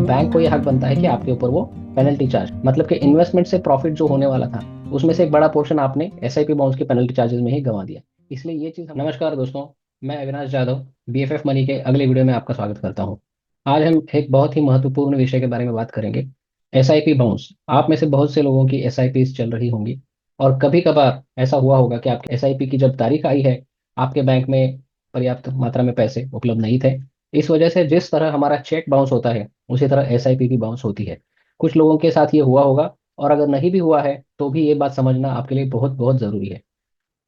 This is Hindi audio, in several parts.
बैंक को ये हक बनता है कि आपके ऊपर वो पेनल्टी चार्ज, मतलब कि इन्वेस्टमेंट से प्रॉफिट जो होने वाला था उसमें से एक बड़ा पोर्शन आपने एसआईपी बाउंस के पेनल्टी चार्जेस में ही गंवा दिया। इसलिए ये चीज नमस्कार दोस्तों, मैं अविनाश जाधव बीएफएफ मनी के अगले वीडियो में आपका स्वागत करता हूँ। आज हम एक बहुत ही महत्वपूर्ण विषय के बारे में बात करेंगे, एसआईपी बाउंस। आप में से बहुत से लोगों की एसआईपी चल रही होंगी और कभी कभार ऐसा हुआ होगा कि आपके एसआईपी की जब तारीख आई है, आपके बैंक में पर्याप्त मात्रा में पैसे उपलब्ध नहीं थे। इस वजह से जिस तरह हमारा चेक बाउंस होता है उसी तरह एसआईपी भी बाउंस होती है। कुछ लोगों के साथ ये हुआ होगा, और अगर नहीं भी हुआ है तो भी ये बात समझना आपके लिए बहुत बहुत जरूरी है।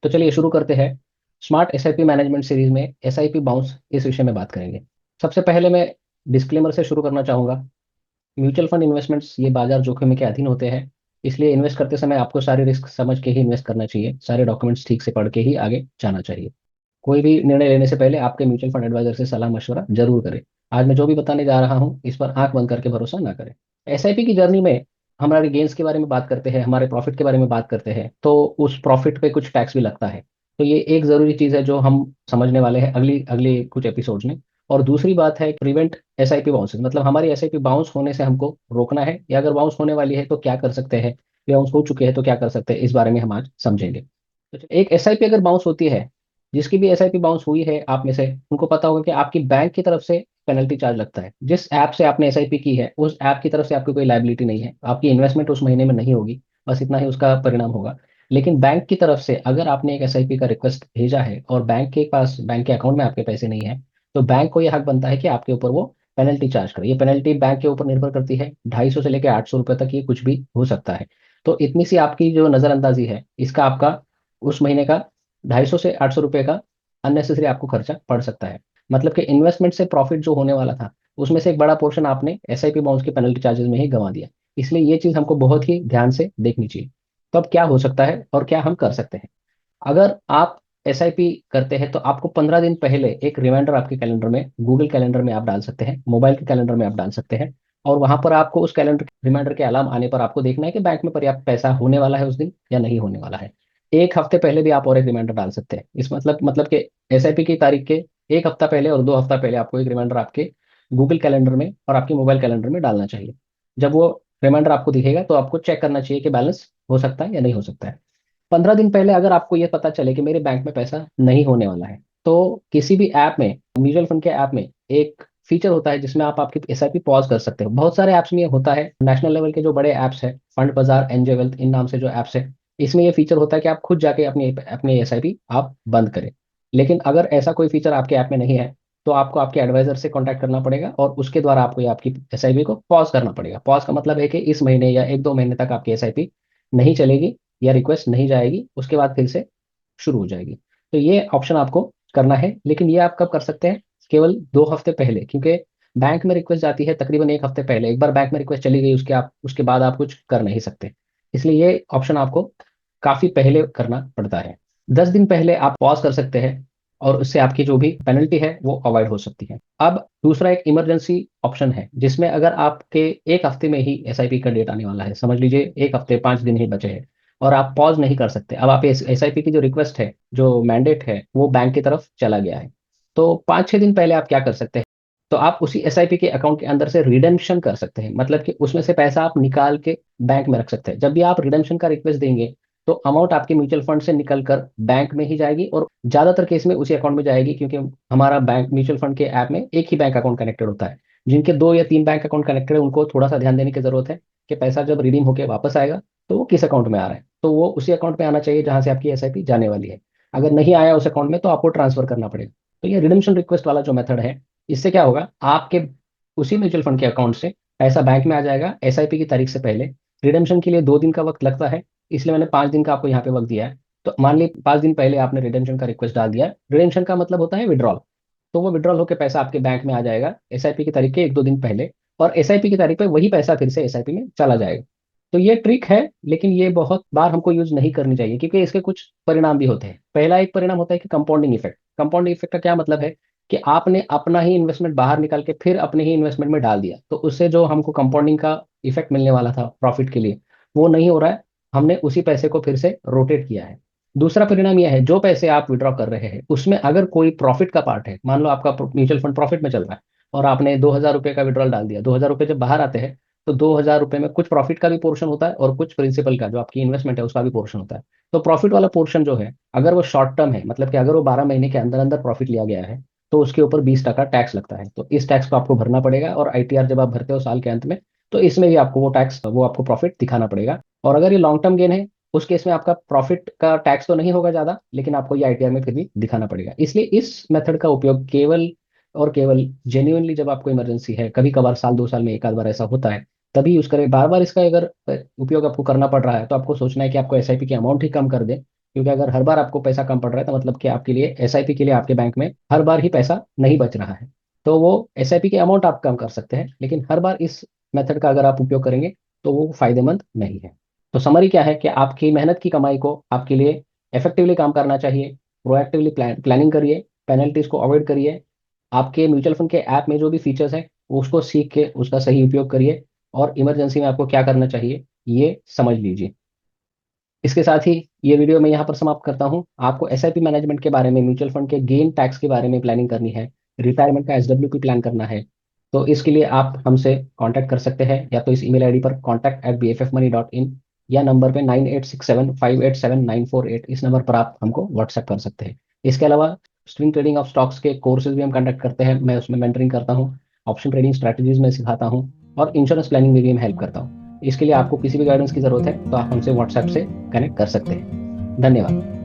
तो चलिए शुरू करते हैं। स्मार्ट एसआईपी मैनेजमेंट सीरीज में एसआईपी बाउंस इस विषय में बात करेंगे। सबसे पहले मैं डिस्क्लेमर से शुरू करना चाहूंगा। म्यूचुअल फंड इन्वेस्टमेंट्स ये बाजार जोखिम के अधीन होते हैं, इसलिए इन्वेस्ट करते समय आपको सारे रिस्क समझ के ही इन्वेस्ट करना चाहिए, सारे डॉक्यूमेंट्स ठीक से पढ़ के ही आगे जाना चाहिए। कोई भी निर्णय लेने से पहले आपके म्यूचुअल फंड एडवाइजर से सलाह मशवरा जरूर करें। आज मैं जो भी बताने जा रहा हूँ इस पर आंख बंद करके भरोसा ना करें। एसआईपी की जर्नी में हमारे गेन्स के बारे में बात करते हैं, हमारे प्रॉफिट के बारे में बात करते हैं, तो उस प्रॉफिट पे कुछ टैक्स भी लगता है। तो ये एक जरूरी चीज है जो हम समझने वाले हैं अगली अगली कुछ एपिसोड्स में। और दूसरी बात है प्रिवेंट एसआईपी बाउंसेस, मतलब हमारी एसआईपी बाउंस होने से हमको रोकना है, या अगर बाउंस होने वाली है तो क्या कर सकते हैं, या बाउंस हो चुके हैं तो क्या कर सकते हैं, इस बारे में हम आज समझेंगे। तो एक एसआईपी अगर बाउंस होती है, जिसकी भी एसआईपी बाउंस हुई है आप में से उनको पता होगा कि आपकी बैंक की तरफ से पेनल्टी चार्ज लगता है। जिस ऐप से आपने एसआईपी की है उस ऐप की तरफ से आपकी कोई लायबिलिटी नहीं है, आपकी इन्वेस्टमेंट उस महीने में नहीं होगी, बस इतना ही उसका परिणाम होगा। लेकिन बैंक की तरफ से अगर आपने एक एसआईपी का रिक्वेस्ट भेजा है और बैंक के पास, बैंक के अकाउंट में आपके पैसे नहीं है, तो बैंक को यह हक बनता है कि आपके ऊपर वो पेनल्टी चार्ज करे। ये पेनल्टी बैंक के ऊपर निर्भर करती है, 250 से लेकर 800 रुपए तक ये कुछ भी हो सकता है। तो इतनी सी आपकी जो नजरअंदाजी है, इसका आपका उस महीने का 250 से 800 रुपए का अननेसेसरी आपको खर्चा पड़ सकता है। मतलब कि इन्वेस्टमेंट से प्रॉफिट जो होने वाला था उसमें से एक बड़ा पोर्शन आपने एसआईपी बाउंस के पेनल्टी चार्जेस में ही गंवा दिया। इसलिए ये चीज हमको बहुत ही ध्यान से देखनी चाहिए। तो अब क्या हो सकता है और क्या हम कर सकते हैं। अगर आप एसआईपी करते हैं तो आपको 15 दिन पहले एक रिमाइंडर आपके कैलेंडर में, गूगल कैलेंडर में आप डाल सकते हैं, मोबाइल के कैलेंडर में आप डाल सकते हैं। और वहां पर आपको उस कैलेंडर रिमाइंडर के अलार्म आने पर आपको देखना है कि बैंक में पर्याप्त पैसा होने वाला है उस दिन या नहीं होने वाला है। एक हफ्ते पहले भी आप और एक रिमाइंडर डाल सकते हैं। इस मतलब कि एसआईपी की तारीख के एक हफ्ता पहले और 2 हफ्ता पहले आपको एक रिमाइंडर आपके गूगल कैलेंडर में और आपके मोबाइल कैलेंडर में डालना चाहिए। जब वो रिमाइंडर आपको दिखेगा तो आपको चेक करना चाहिए कि बैलेंस हो सकता है या नहीं हो सकता है। 15 दिन पहले अगर आपको ये पता चले कि मेरे बैंक में पैसा नहीं होने वाला है, तो किसी भी ऐप में, म्यूचुअल फंड के ऐप में एक फीचर होता है जिसमें आप आपकी एसआईपी पॉज कर सकते हो। बहुत सारे ऐप्स में ये होता है, नेशनल लेवल के जो बड़े ऐप्स है, फंड बाजार, एनजे वेल्थ, इन नाम से जो ऐप्स है, इसमें ये फीचर होता है कि आप खुद जाके अपनी अपनी एसआईपी आप बंद करें। लेकिन अगर ऐसा कोई फीचर आपके ऐप में नहीं है तो आपको आपके एडवाइजर से कांटेक्ट करना पड़ेगा और उसके द्वारा आपको ये आपकी एसआईपी को पॉज करना पड़ेगा। पॉज का मतलब है कि इस महीने या 1-2 महीने तक आपकी एसआईपी नहीं चलेगी या रिक्वेस्ट नहीं जाएगी, उसके बाद फिर से शुरू हो जाएगी। तो ये ऑप्शन आपको करना है, लेकिन ये आप कब कर सकते हैं? केवल 2 हफ्ते पहले, क्योंकि बैंक में रिक्वेस्ट जाती है तकरीबन एक हफ्ते पहले। एक बार बैंक में रिक्वेस्ट चली गई उसके बाद आप कुछ कर नहीं सकते। इसलिए ये ऑप्शन आपको काफी पहले करना पड़ता है। 10 दिन पहले आप पॉज कर सकते हैं और उससे आपकी जो भी पेनल्टी है वो अवॉइड हो सकती है। अब दूसरा एक इमरजेंसी ऑप्शन है, जिसमें अगर आपके एक हफ्ते में ही एसआईपी का डेट आने वाला है, समझ लीजिए एक हफ्ते 5 दिन ही बचे हैं और आप पॉज नहीं कर सकते, अब आप एसआईपी की जो रिक्वेस्ट है, जो मैंडेट है, वो बैंक की तरफ चला गया है, तो 5-6 दिन पहले आप क्या कर सकते हैं? तो आप उसी एसआईपी के अकाउंट के अंदर से रिडेम्पशन कर सकते हैं, मतलब कि उसमें से पैसा आप निकाल के बैंक में रख सकते हैं। जब भी आप रिडेम्पशन का रिक्वेस्ट देंगे तो अमाउंट आपके म्यूचुअल फंड से निकल कर बैंक में ही जाएगी, और ज्यादातर केस में उसी अकाउंट में जाएगी, क्योंकि हमारा बैंक, म्यूचुअल फंड के ऐप में एक ही बैंक अकाउंट कनेक्टेड होता है। जिनके 2 या 3 बैंक अकाउंट कनेक्टेड है उनको थोड़ा सा ध्यान देने की जरूरत है कि पैसा जब रिडीम होकर वापस आएगा तो वो किस अकाउंट में आ रहा है, तो वो उसी अकाउंट में आना चाहिए जहां से आपकी एसआईपी जाने वाली है। अगर नहीं आया उस अकाउंट में तो आपको ट्रांसफर करना पड़ेगा। तो ये रिडेम्पशन रिक्वेस्ट वाला जो मेथड है, इससे क्या होगा, आपके उसी म्यूचुअल फंड के अकाउंट से पैसा बैंक में आ जाएगा एसआईपी की तारीख से पहले। रिडेम्पशन के लिए 2 दिन का वक्त लगता है, इसलिए मैंने 5 दिन का आपको यहाँ पे वक्त दिया है। तो मान ली 5 दिन पहले आपने रिडेम्पशन का रिक्वेस्ट डाल दिया। रिडेम्पशन का मतलब होता है विड्रॉल। तो वो विड्रॉल होकर पैसा आपके बैंक में आ जाएगा एसआईपी की तारीख के 1-2 दिन पहले, और एसआईपी की तारीख पे वही पैसा फिर से एसआईपी में चला जाएगा। तो ये ट्रिक है, लेकिन ये बहुत बार हमको यूज नहीं करनी चाहिए, क्योंकि इसके कुछ परिणाम भी होते हैं। पहला एक परिणाम होता है कि कंपाउंडिंग इफेक्ट। कंपाउंडिंग इफेक्ट का क्या मतलब है कि आपने अपना ही इन्वेस्टमेंट बाहर निकाल के फिर अपने ही इन्वेस्टमेंट में डाल दिया, तो उससे जो हमको कंपाउंडिंग का इफेक्ट मिलने वाला था प्रॉफिट के लिए, वो नहीं हो रहा है। हमने उसी पैसे को फिर से रोटेट किया है। दूसरा परिणाम यह है, जो पैसे आप विड्रॉ कर रहे हैं उसमें अगर कोई प्रॉफिट का पार्ट है, मान लो आपका म्यूचुअल फंड प्रॉफिट में चल रहा है, और आपने 2,000 रुपये का विड्रॉल डाल दिया। 2,000 रुपये जब बाहर आते हैं तो 2,000 रुपये में कुछ प्रॉफिट का भी पोर्शन होता है और कुछ प्रिंसिपल का जो आपकी इन्वेस्टमेंट है उसका भी पोर्शन होता है। तो प्रॉफिट वाला पोर्शन जो है, अगर वो शॉर्ट टर्म है, मतलब कि अगर वो 12 महीने के अंदर अंदर प्रॉफिट लिया गया है, तो उसके ऊपर 20% टैक्स लगता है। तो इस टैक्स को आपको भरना पड़ेगा, और आईटीआर जब आप भरते हो साल के अंत में, तो इसमें भी आपको वो टैक्स, वो आपको प्रॉफिट दिखाना पड़ेगा। और अगर ये लॉन्ग टर्म गेन है, उस केस में आपका प्रॉफिट का टैक्स तो नहीं होगा ज्यादा, लेकिन आपको ये आईटीआर में फिर भी दिखाना पड़ेगा। इसलिए इस मेथड का उपयोग केवल और केवल जेन्युइनली जब आपको इमरजेंसी है, कभी कभार साल 2 साल में एक आध बार ऐसा होता है, तभी यूज करें। बार बार इसका अगर उपयोग आपको करना पड़ रहा है, तो आपको सोचना है कि आपको एसआईपी की अमाउंट ही कम कर दे। क्योंकि अगर हर बार आपको पैसा कम पड़ रहा है, तो मतलब कि आपके लिए एसआईपी के लिए आपके बैंक में हर बार ही पैसा नहीं बच रहा है। तो वो एसआईपी की अमाउंट आप कम कर सकते हैं, लेकिन हर बार इस मेथड का अगर आप उपयोग करेंगे तो वो फायदेमंद नहीं है। तो समरी क्या है कि आपकी मेहनत की कमाई को आपके लिए इफेक्टिवली काम करना चाहिए। प्रोएक्टिवली प्लानिंग करिए, पेनल्टीज को अवॉइड करिए। आपके म्यूचुअल फंड के ऐप में जो भी फीचर्स हैं उसको सीख के उसका सही उपयोग करिए, और इमरजेंसी में आपको क्या करना चाहिए ये समझ लीजिए। इसके साथ ही ये वीडियो मैं यहाँ पर समाप्त करता हूँ। आपको एसआईपी मैनेजमेंट के बारे में, म्यूचुअल फंड के गेन टैक्स के बारे में प्लानिंग करनी है, रिटायरमेंट का एसडब्ल्यूपी प्लान करना है, तो इसके लिए आप हमसे कांटेक्ट कर सकते हैं, या तो इस ईमेल आईडी पर contact@bffmoney.in, या नंबर पे 9867587948, इस नंबर पर आप हमको व्हाट्सएप कर सकते हैं। इसके अलावा स्विंग ट्रेडिंग ऑफ स्टॉक्स के कोर्सेज भी हम कंडक्ट करते हैं, मैं उसमें मेंटरिंग करता हूँ। ऑप्शन ट्रेडिंग स्ट्रैटेजीज में सिखाता हूँ, और इंश्योरेंस प्लानिंग में भी मैं हेल्प करता हूँ। इसके लिए आपको किसी भी गाइडेंस की जरूरत है तो आप हमसे व्हाट्सएप से कनेक्ट कर सकते हैं। धन्यवाद।